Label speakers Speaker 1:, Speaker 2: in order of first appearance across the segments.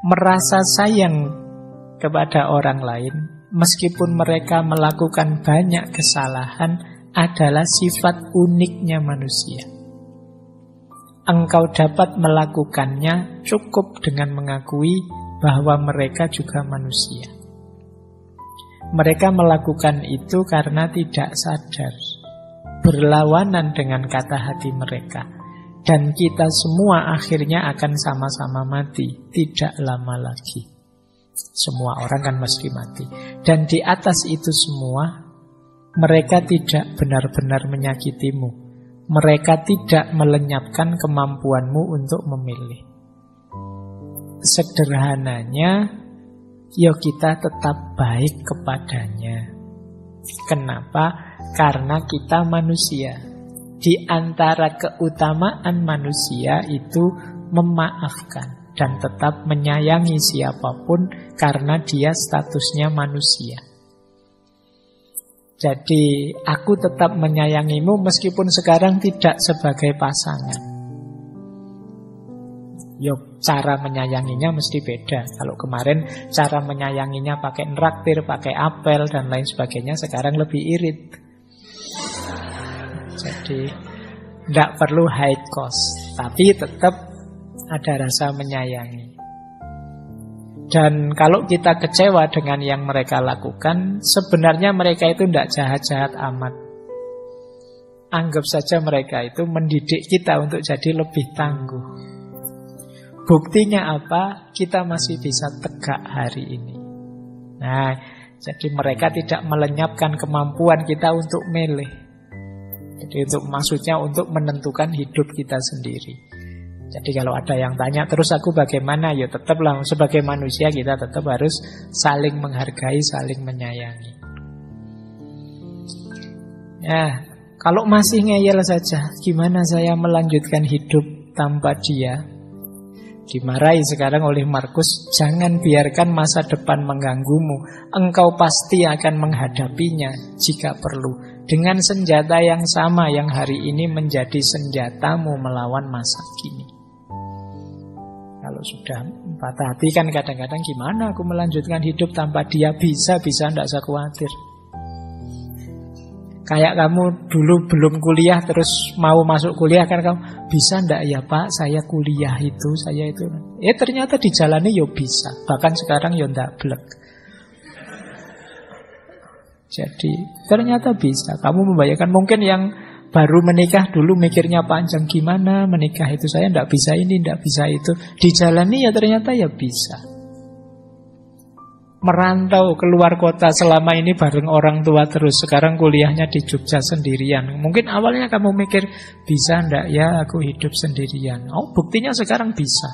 Speaker 1: merasa sayang kepada orang lain, meskipun mereka melakukan banyak kesalahan, adalah sifat uniknya manusia. Engkau dapat melakukannya cukup dengan mengakui bahwa mereka juga manusia. Mereka melakukan itu karena tidak sadar, berlawanan dengan kata hati mereka. Dan kita semua akhirnya akan sama-sama mati, tidak lama lagi. Semua orang kan mesti mati. Dan di atas itu semua, mereka tidak benar-benar menyakitimu. Mereka tidak melenyapkan kemampuanmu untuk memilih. Sederhananya, ya kita tetap baik kepadanya. Kenapa? Karena kita manusia. Di antara keutamaan manusia itu memaafkan dan tetap menyayangi siapapun karena dia statusnya manusia. Jadi aku tetap menyayangimu meskipun sekarang tidak sebagai pasangan. Yo, cara menyayanginya mesti beda. Kalau kemarin cara menyayanginya pakai nraktir, pakai apel dan lain sebagainya, sekarang lebih irit. Jadi tidak perlu high cost, tapi tetap ada rasa menyayangi. Dan kalau kita kecewa dengan yang mereka lakukan, sebenarnya mereka itu tidak jahat-jahat amat. Anggap saja mereka itu mendidik kita untuk jadi lebih tangguh. Buktinya apa? Kita masih bisa tegak hari ini. Nah, jadi mereka tidak melenyapkan kemampuan kita untuk milih. Jadi maksudnya untuk menentukan hidup kita sendiri. Jadi kalau ada yang tanya terus aku bagaimana, ya tetaplah sebagai manusia kita tetap harus saling menghargai, saling menyayangi. Ya, kalau masih ngeyel saja, gimana saya melanjutkan hidup tanpa dia? Dimarahi sekarang oleh Markus, jangan biarkan masa depan mengganggumu. Engkau pasti akan menghadapinya jika perlu, dengan senjata yang sama yang hari ini menjadi senjatamu melawan masa kini. Kalau sudah patah hati kan kadang-kadang gimana aku melanjutkan hidup tanpa dia? Bisa, tidak usah khawatir. Kayak kamu dulu belum kuliah terus mau masuk kuliah kan kamu, bisa ndak ya Pak saya kuliah itu, saya itu. Ternyata dijalani ya bisa, bahkan sekarang ya ndak blek. Jadi ternyata bisa. Kamu membayangkan mungkin yang baru menikah dulu mikirnya panjang, gimana menikah itu, saya ndak bisa ini, ndak bisa itu. Dijalani ya ternyata ya bisa. Merantau keluar kota selama ini bareng orang tua terus, sekarang kuliahnya di Jogja sendirian. Mungkin awalnya kamu mikir, bisa ndak ya aku hidup sendirian. Oh, buktinya sekarang bisa.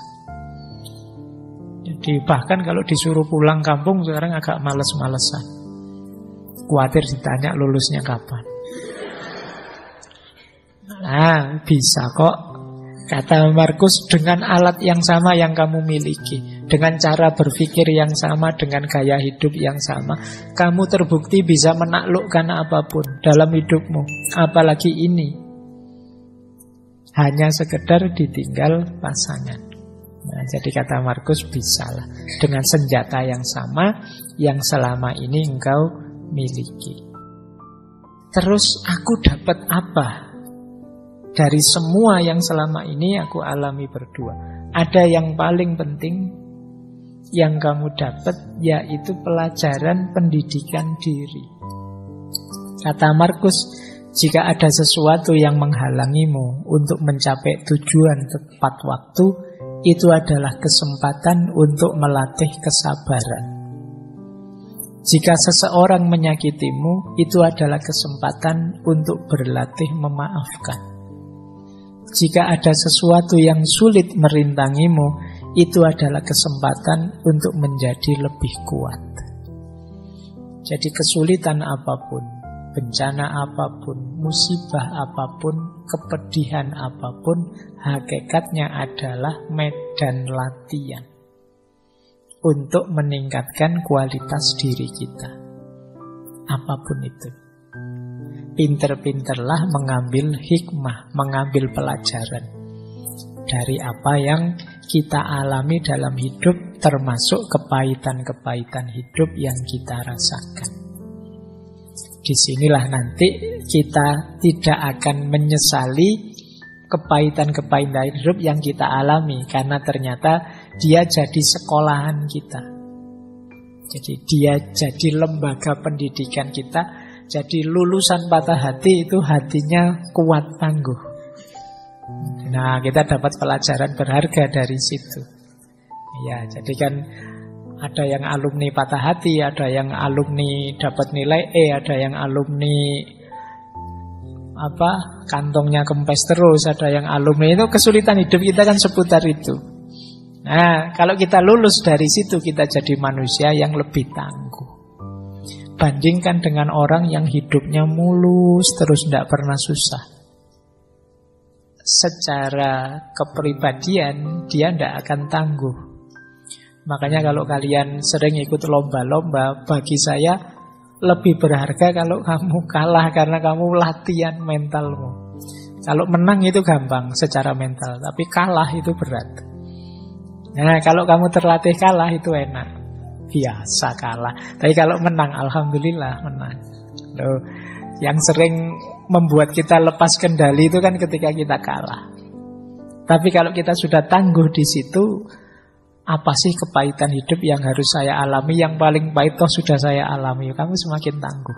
Speaker 1: Jadi bahkan kalau disuruh pulang kampung sekarang agak males-malesan. Khawatir ditanya lulusnya kapan. Nah, bisa kok. Kata Markus, dengan alat yang sama yang kamu miliki, dengan cara berpikir yang sama, dengan gaya hidup yang sama, kamu terbukti bisa menaklukkan apapun dalam hidupmu. Apalagi ini, hanya sekedar ditinggal pasangan. Nah, jadi kata Markus, bisalah dengan senjata yang sama yang selama ini engkau miliki. Terus aku dapat apa dari semua yang selama ini aku alami berdua? Ada yang paling penting yang kamu dapat, yaitu pelajaran pendidikan diri. Kata Markus, jika ada sesuatu yang menghalangimu untuk mencapai tujuan tepat waktu, itu adalah kesempatan untuk melatih kesabaran. Jika seseorang menyakitimu, itu adalah kesempatan untuk berlatih memaafkan. Jika ada sesuatu yang sulit merintangimu, itu adalah kesempatan untuk menjadi lebih kuat. Jadi kesulitan apapun, bencana apapun, musibah apapun, kepedihan apapun, hakikatnya adalah medan latihan untuk meningkatkan kualitas diri kita. Apapun itu. Pinter-pinterlah mengambil hikmah, mengambil pelajaran dari apa yang kita alami dalam hidup termasuk kepahitan-kepahitan hidup yang kita rasakan. Disinilah nanti kita tidak akan menyesali kepahitan-kepahitan hidup yang kita alami, karena ternyata dia jadi sekolahan kita. Jadi dia jadi lembaga pendidikan kita. Jadi lulusan patah hati itu hatinya kuat tangguh. Nah, kita dapat pelajaran berharga dari situ. Ya, jadi kan ada yang alumni patah hati, ada yang alumni dapat nilai E, ada yang alumni kantongnya kempes terus, ada yang alumni itu kesulitan hidup kita kan seputar itu. Nah, kalau kita lulus dari situ, kita jadi manusia yang lebih tangguh. Bandingkan dengan orang yang hidupnya mulus terus, tidak pernah susah. Secara kepribadian dia tidak akan tangguh. Makanya kalau kalian sering ikut lomba-lomba, bagi saya lebih berharga kalau kamu kalah, karena kamu latihan mentalmu. Kalau menang itu gampang secara mental, tapi kalah itu berat. Nah, kalau kamu terlatih kalah itu enak, biasa kalah. Tapi kalau menang, alhamdulillah menang. Loh, yang sering membuat kita lepas kendali itu kan ketika kita kalah. Tapi kalau kita sudah tangguh di situ, apa sih kepahitan hidup yang harus saya alami? Yang paling pahit toh sudah saya alami. Kamu semakin tangguh.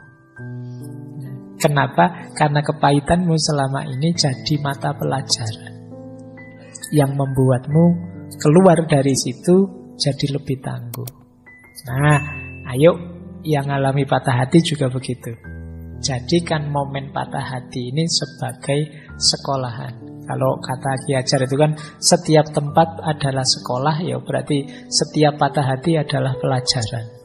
Speaker 1: Kenapa? Karena kepahitanmu selama ini jadi mata pelajaran yang membuatmu keluar dari situ jadi lebih tangguh. Nah, ayo yang alami patah hati juga begitu. Jadikan momen patah hati ini sebagai sekolahan. Kalau kata Ki Hajar itu kan setiap tempat adalah sekolah, ya berarti setiap patah hati adalah pelajaran.